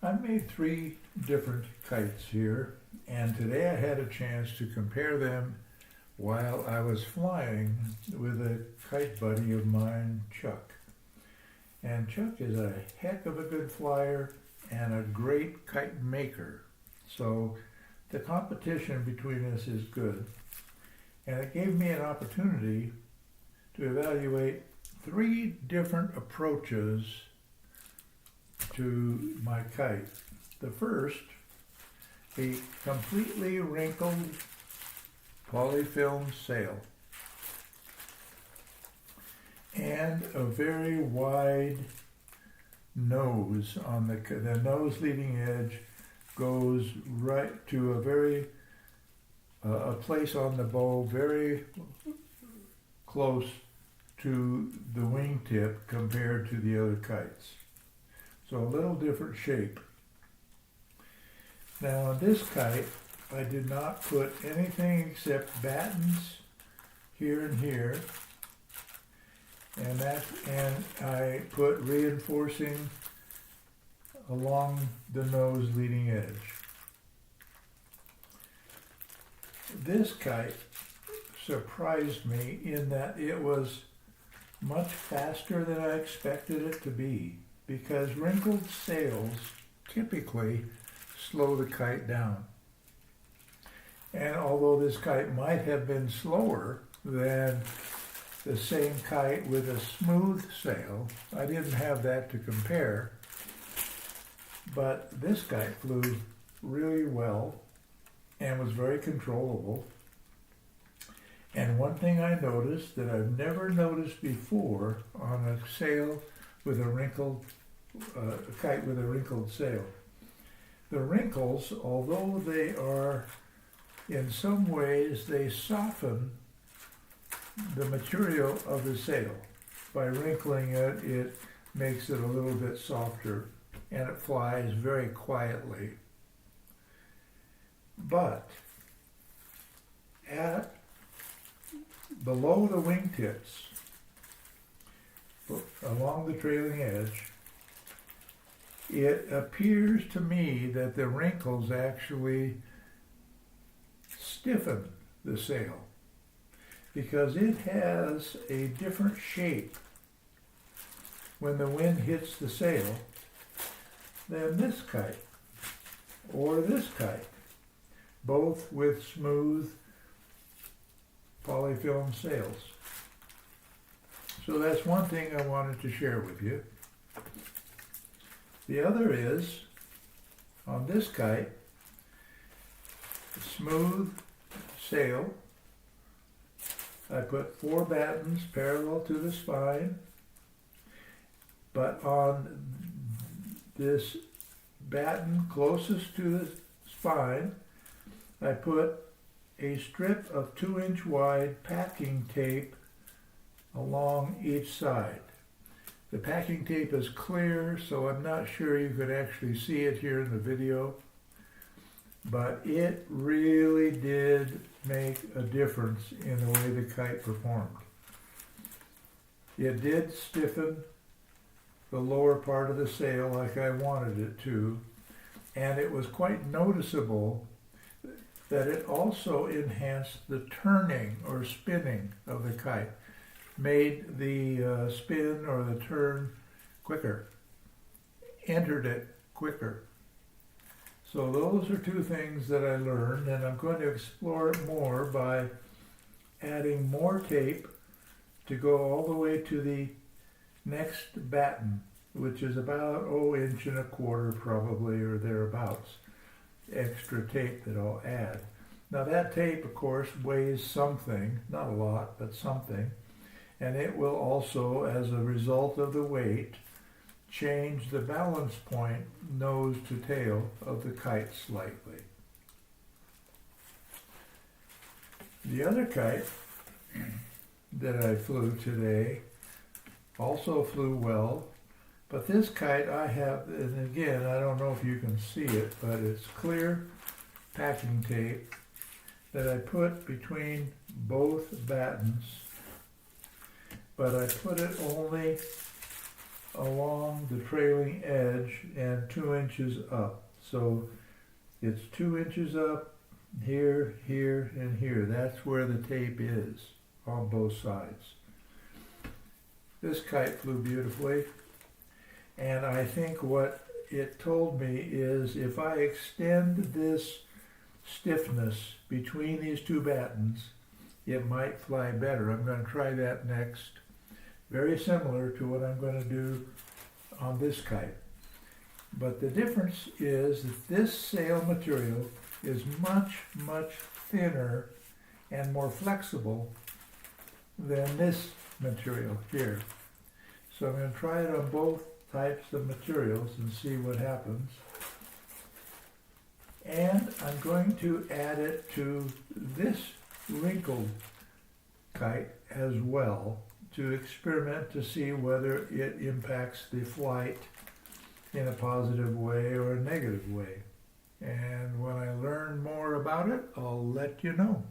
I made 3 different kites here, and today I had a chance to compare them while I was flying with a kite buddy of mine, Chuck. And Chuck is a heck of a good flyer and a great kite maker. So the competition between us is good. And it gave me an opportunity to evaluate 3 different approaches to my kite. The first, a completely wrinkled polyfilm sail and a very wide nose on the nose leading edge goes right to a place on the bow very close to the wingtip compared to the other kites. So a little different shape. Now on this kite, I did not put anything except battens here and here, and I put reinforcing along the nose leading edge. This kite surprised me in that it was much faster than I expected it to be, because wrinkled sails typically slow the kite down. And although this kite might have been slower than the same kite with a smooth sail, I didn't have that to compare. But this kite flew really well and was very controllable. And one thing I noticed that I've never noticed before on a sail with a kite with a wrinkled sail. The wrinkles, although they are in some ways, they soften the material of the sail. By wrinkling it, it makes it a little bit softer and it flies very quietly. But below the wingtips, along the trailing edge, it appears to me that the wrinkles actually stiffen the sail because it has a different shape when the wind hits the sail than this kite or this kite, both with smooth polyfilm sails. So that's one thing I wanted to share with you. The other is, on this kite, smooth sail, I put 4 battens parallel to the spine, but on this batten closest to the spine, I put a strip of 2-inch wide packing tape along each side. The packing tape is clear, so I'm not sure you could actually see it here in the video, but it really did make a difference in the way the kite performed. It did stiffen the lower part of the sail like I wanted it to, and it was quite noticeable that it also enhanced the turning or spinning of the kite, made the spin or the turn quicker, entered it quicker. So those are 2 things that I learned, and I'm going to explore it more by adding more tape to go all the way to the next batten, which is about 1.25 inches probably, or thereabouts, extra tape that I'll add. Now that tape, of course, weighs something, not a lot, but something, and it will also, as a result of the weight, change the balance point nose to tail of the kite slightly. The other kite that I flew today also flew well, but this kite I have, and again, I don't know if you can see it, but it's clear packing tape that I put between both battens, but I put it only along the trailing edge and 2 inches up. So it's 2 inches up here, here, and here. That's where the tape is on both sides. This kite flew beautifully, and I think what it told me is if I extend this stiffness between these two battens, it might fly better. I'm going to try that next. Very similar to what I'm going to do on this kite. But the difference is that this sail material is much, much thinner and more flexible than this material here. So I'm going to try it on both types of materials and see what happens. And I'm going to add it to this wrinkled kite as well to experiment to see whether it impacts the flight in a positive way or a negative way. And when I learn more about it, I'll let you know.